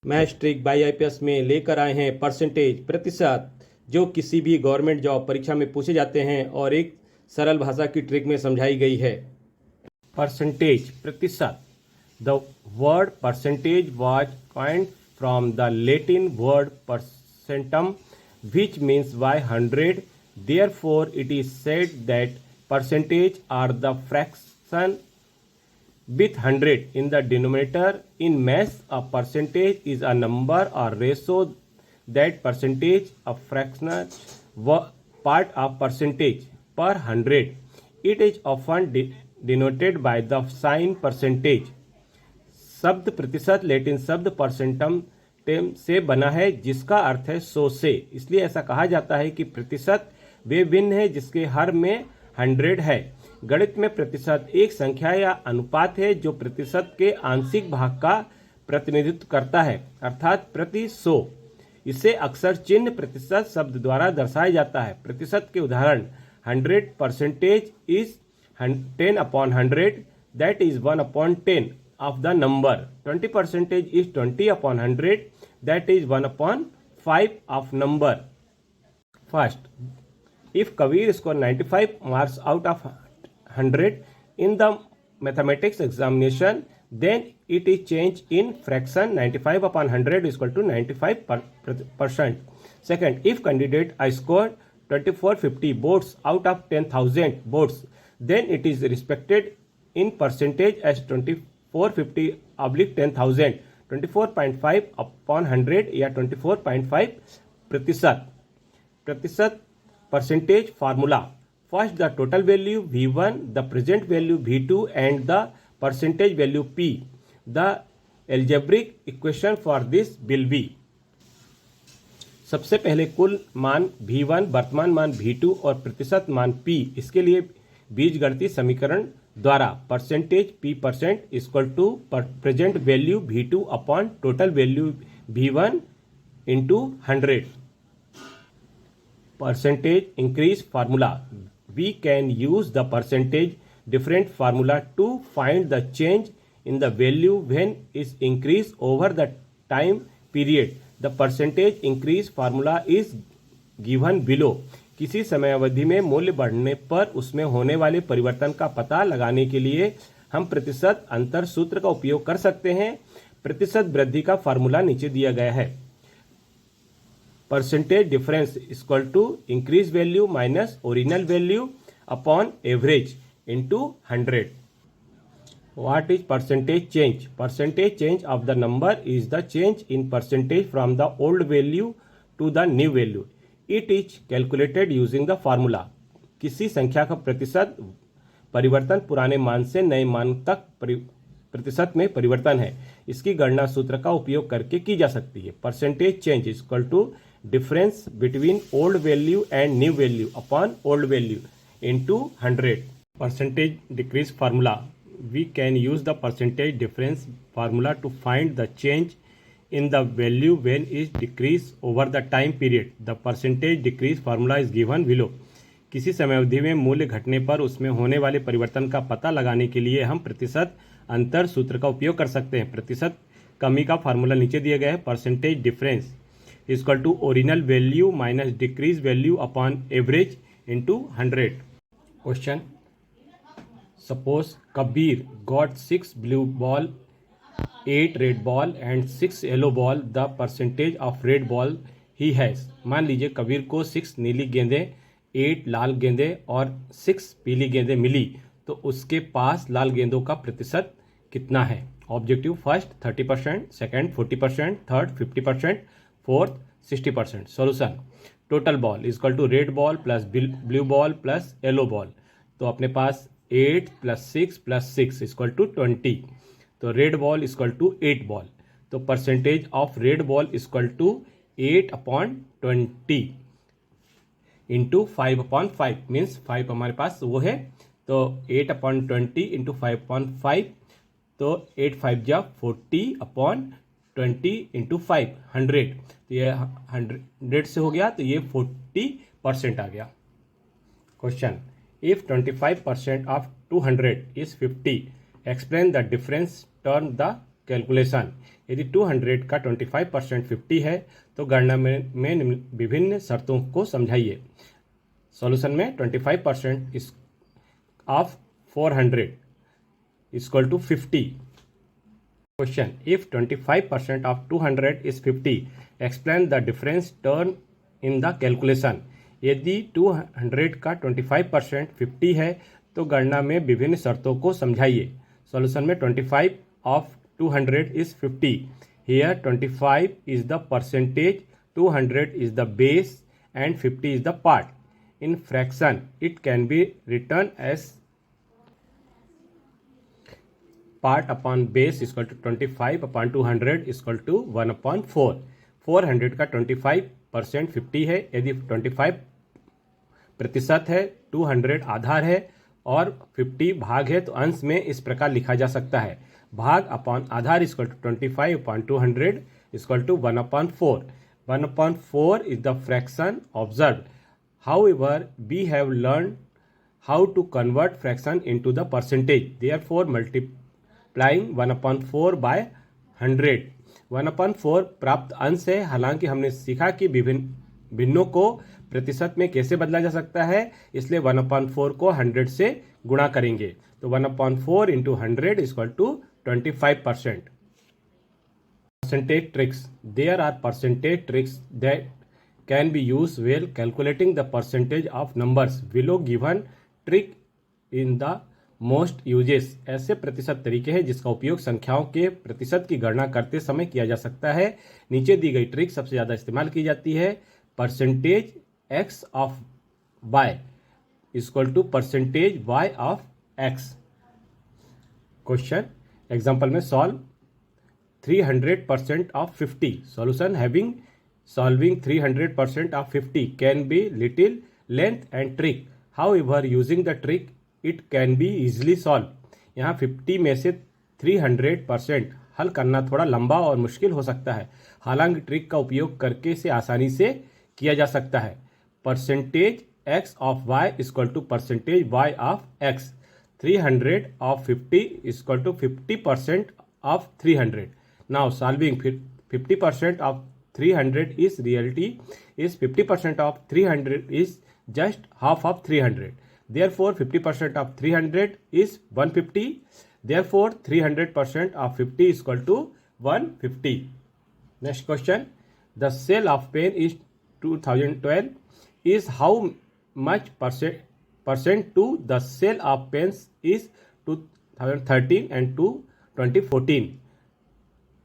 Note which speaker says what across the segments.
Speaker 1: Matric by IPS में लेकर आए हैं परसेंटेज प्रतिशत जो किसी भी गवर्नमेंट जॉब परीक्षा में पूछे जाते हैं और एक सरल भाषा की ट्रिक में समझाई गई है। परसेंटेज प्रतिशत। The word percentage was coined from the Latin word percentum, which means by 100. Therefore, it is said that percentage are the fraction with 100 in the denominator. In maths, a percentage is a number or ratio that percentage a fractional part of percentage per 100. It is often denoted by the sign percentage. शब्द प्रतिशत Latin शब्द परसेंटम टेम से बना है जिसका अर्थ है 100 से। इसलिए ऐसा कहा जाता है कि प्रतिशत वे भिन्न है जिसके हर में 100 है। गणित में प्रतिशत एक संख्या या अनुपात है जो प्रतिशत के आंशिक भाग का प्रतिनिधित्व करता है, अर्थात प्रति 100। इसे अक्सर चिन्ह प्रतिशत शब्द द्वारा दर्शाया जाता है। प्रतिशत के उदाहरण 100% is 10/100, that is 1/10 of the number. 20% is 20/100, that is 1/5 of number. First, if Kabir scored 95 marks out of 100 in the mathematics examination, then it is changed in fraction 95/100 is equal to 95%. Second, if candidate I scored 2450 votes out of 10,000 votes, then it is respected in percentage as 2450/10,000, 24.5/100 या 24.5%। प्रतिशत percentage formula. First, the total value V1, the present value V2 and the percentage value P। The algebraic equation for this will be. सबसे पहले कुल मान V1, वर्तमान मान V2 और प्रतिशत मान P। इसके लिए बीजगणितीय समीकरण द्वारा percentage P% equal to present value V2 upon total value V1 into 100। Percentage increase formula. We can use the percentage different formula to find the change in the value when is increase over the time period. The percentage increase formula is given below. किसी समय अवधि में मूल्य बढ़ने पर उसमें होने वाले परिवर्तन का पता लगाने के लिए हम प्रतिशत अंतर सूत्र का उपयोग कर सकते हैं। प्रतिशत वृद्धि का फार्मूला नीचे दिया गया है। Percentage difference equal to increase value minus original value upon average into 100। What is percentage change? Percentage change of the number is the change in percentage from the old value to the new value. It is calculated using the formula. किसी संख्या का प्रतिशत परिवर्तन पुराने मान से नए मान तक प्रतिशत में परिवर्तन है। इसकी गणना सूत्र का उपयोग करके की जा सकती है। Percentage change is equal to difference between old value and new value upon old value into 100। Percentage decrease formula. We can use the percentage difference formula to find the change in the value when is decrease over the time period. The percentage decrease formula is given below. किसी समय अवधि में मूल्य घटने पर उसमें होने वाले परिवर्तन का पता लगाने के लिए हम प्रतिशत अंतर सूत्र का उपयोग कर सकते हैं। प्रतिशत कमी का फार्मूला नीचे दिया गया है। Percentage difference equal to original value minus decrease value upon average into 100। Question, suppose Kabir got 6 blue ball, 8 red ball and 6 yellow ball. The percentage of red ball he has. मान लीजिए कबीर को 6 नीली गेंदें, 8 लाल गेंदें और 6 पीली गेंदें मिली, तो उसके पास लाल गेंदों का प्रतिशत कितना है? Objective, first 30%, second 40%, third 50%, fourth 60%। Solution, total ball equal to red ball plus blue ball plus yellow ball. तो अपने पास 8 + 6 + 6 इक्वल टू 20। तो red ball equal to 8 ball. तो percentage of red ball equal to 8/20 into 5/5 means 5 हमारे पास वो है। तो 8/20 into 5/5, तो 8 5 जा 40/20 इंटू 5 100। तो ये 100 से हो गया, तो ये 40% आ गया। Question, if 25% of 200 is 50, explain the difference, turn the calculation. यदि 200 का 25% 50 है तो गणना में विभिन्न शर्तों को समझाइए। सॉल्यूशन में 25% of 400 equal to 50। Question, if 25% of 200 is 50, explain the difference term in the calculation. यदि 200 का 25% 50 है तो गणना में विभिन्न शर्तों को समझाइए। सॉल्यूशन में 25 of 200 is 50। Here 25 is the percentage, 200 is the base and 50 is the part. In fraction, it can be written as part upon base is equal to 25 upon 200 is equal to 1 upon 4. 400 का 25% 50 है। यदि 25% है, 200 आधार है और 50 भाग है तो अंश में इस प्रकार लिखा जा सकता है, भाग अपॉन आधार equal to 25 upon 200 equal to 1 upon 4. 1 upon 4 is the fraction observed. However, we have learned how to convert fraction into the percentage. Therefore, multiplying 1 upon 4 by 100. 1 upon 4 प्राप्त अंश है। हालांकि हमने सीखा कि विभिन्न भिन्नों को प्रतिशत में कैसे बदला जा सकता है, इसलिए 1 upon 4 को 100 से गुणा करेंगे। तो 1 upon 4 into 100 is equal to 25%. Percentage tricks. There are percentage tricks that can be used while calculating the percentage of numbers. Below given trick in the most uses. ऐसे प्रतिशत तरीके हैं जिसका उपयोग संख्याओं के प्रतिशत की गणना करते समय किया जा सकता है। नीचे दी गई ट्रिक सबसे ज़्यादा इस्तेमाल की जाती है। Percentage x of y equal to percentage y of x। Question example में solve 300% of 50. Solution, having solving 300% of 50 can be little length and trick. However, using the trick it can be easily solved. यहाँ 50 में से 300% हल करना थोड़ा लंबा और मुश्किल हो सकता है, हालांकि ट्रिक का उपयोग करके इसे आसानी से किया जा सकता है। Percentage x of y equal to percentage y of x। 300 of 50 equal to 50% of 300. Now solving 50% of 300 is reality is 50% of 300 is just half of 300. Therefore 50% of 300 is 150. Therefore 300% of 50 is equal to 150. Next question. The sale of pen is 2012 is how much percent to the sale of pens is 2013 and to 2014.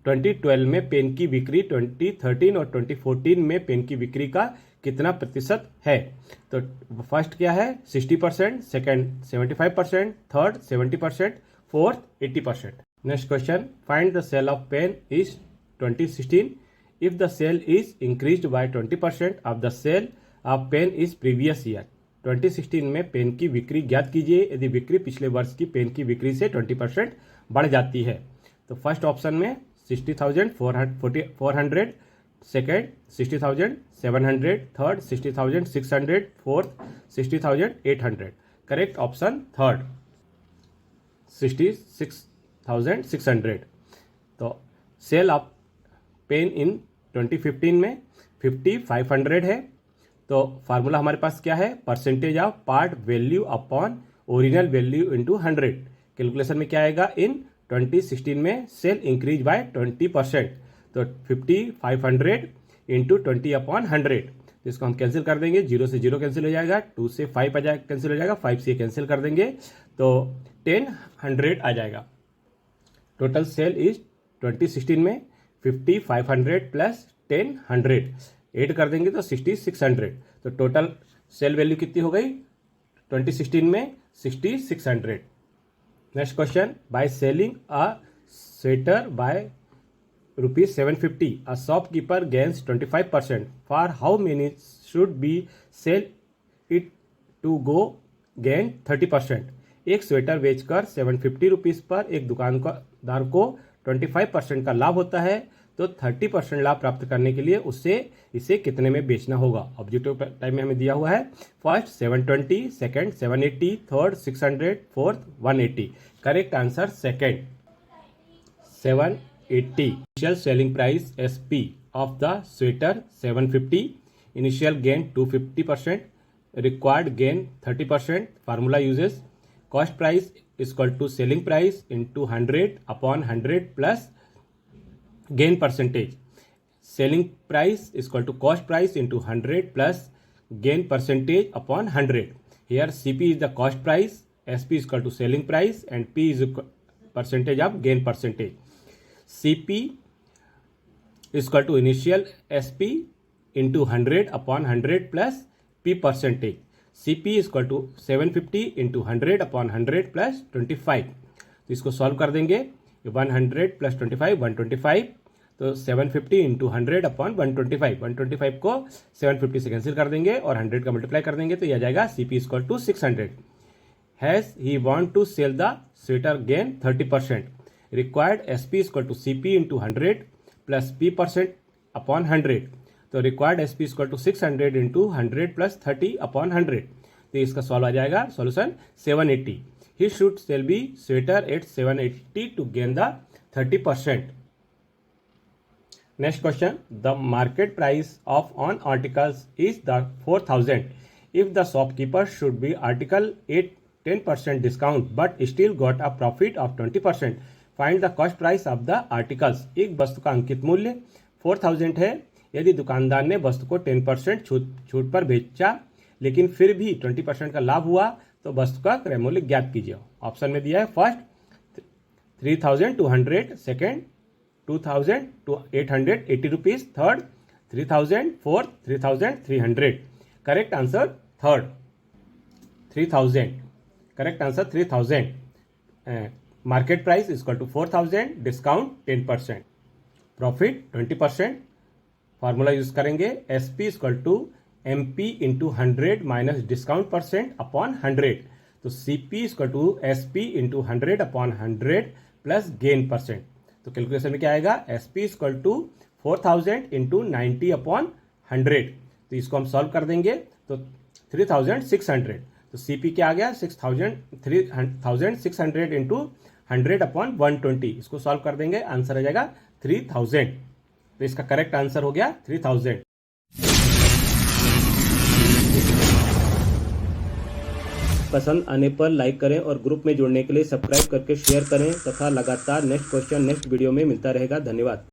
Speaker 1: 2012 में pen की बिक्री 2013 और 2014 में pen की बिक्री का कितना प्रतिशत है। तो फर्स्ट क्या है 60%, second 75%, third 70%, fourth 80%। Next question, find the sale of pen is 2016 if the sale is increased by 20% of the sale of pen is previous year. 2016 में पेन की बिक्री ज्ञात कीजिए यदि बिक्री पिछले वर्ष की पेन की बिक्री से 20% बढ़ जाती है। तो फर्स्ट ऑप्शन में 60,400, second 60,700, third 60,600, fourth 60,800। Correct option third 66,600। तो सेल ऑफ पेन इन 2015 में 5,500 है। तो फार्मूला हमारे पास क्या है, percentage of part value upon original value into 100। Calculation में क्या आएगा, इन 2016 में सेल इंक्रीज बाय 20%, तो 5,500 इंटू 20 अपॉन 100। तो इसको हम कैंसिल कर देंगे, 0 से 0 कैंसिल हो जाएगा, 2 से 5 आ जाएगा कैंसिल हो जाएगा, 5 से कैंसिल कर देंगे तो 10,100 आ जाएगा। टोटल सेल इज 2016 में 5,500 प्लस 10,100 ऐड कर देंगे तो 6,600। तो टोटल सेल वैल्यू कितनी हो गई 2016 में 6,600। Next question, by selling a sweater by ₹750 a shopkeeper gains 25%. For how many should be sell it to go gain 30%? एक स्वेटर बेचकर 750 रुपीज़ पर एक दुकानदार को 25% का लाभ होता है, तो 30% लाभ प्राप्त करने के लिए उससे इसे कितने में बेचना होगा। ऑब्जेक्टिव टाइम में हमें दिया हुआ है, first 720, second 780, third 600, fourth 180। Correct answer second 780. Initial selling price SP of the sweater 750. Initial gain 250%. Required gain 30%. Formula uses cost price is equal to selling price into 100 upon 100 plus gain percentage. Selling price is equal to cost price into 100 plus gain percentage upon 100. Here CP is the cost price, SP is equal to selling price, and P is percentage of gain percentage. CP is equal to initial SP into 100 upon 100 plus P percentage. CP is equal to 750 into 100 upon 100 plus 25. तो इसको solve कर देंगे, 100 plus 25 125, तो 750 into 100 upon 125, 125 को 750 से cancel कर देंगे और 100 का मल्टीप्लाई कर देंगे, तो यह जाएगा CP is equal to 600. Has he want to sell the sweater gain 30%. Required SP is equal to CP into 100 plus P% upon 100. तो required SP is equal to 600 into 100 plus 30 upon 100. तो इसका solve आ जाएगा solution 780. He should sell be sweater at 780 to gain the 30%. Next question, the market price of on articles is the 4,000. If the shopkeeper should be article at 10% discount but still got a profit of 20%, find the cost price of the articles. एक वस्तु का अंकित मूल्य 4,000 है. यदि दुकानदार ने वस्तु को 10% छूट पर बेचा लेकिन फिर भी 20% का लाभ हुआ तो वस्तु का क्रय मूल्य ज्ञात कीजिए. ऑप्शन में दिया है first 3,200, second 2,000 to 880 rupees, third 3,000, fourth 3,300. Correct answer third 3,000. Correct answer 3,000. Market price is equal to 4,000, discount 10%, profit 20%. Formula use करेंगे SP is equal to MP into 100 minus discount percent upon 100. तो CP is equal to SP into 100 upon 100 plus gain percent. तो calculation में क्या आएगा, SP is equal to 4,000 into 90 upon 100. तो इसको हम solve कर देंगे तो 3,600. तो CP क्या आ गया 3,600 इंटू 100 अपॉन 120. इसको सॉल्व कर देंगे, आंसर आ जाएगा 3,000. तो इसका करेक्ट आंसर हो गया 3,000. पसंद आने पर लाइक करें और ग्रुप में जुड़ने के लिए सब्सक्राइब करके शेयर करें तथा लगातार नेक्स्ट क्वेश्चन नेक्स्ट वीडियो में मिलता रहेगा. धन्यवाद.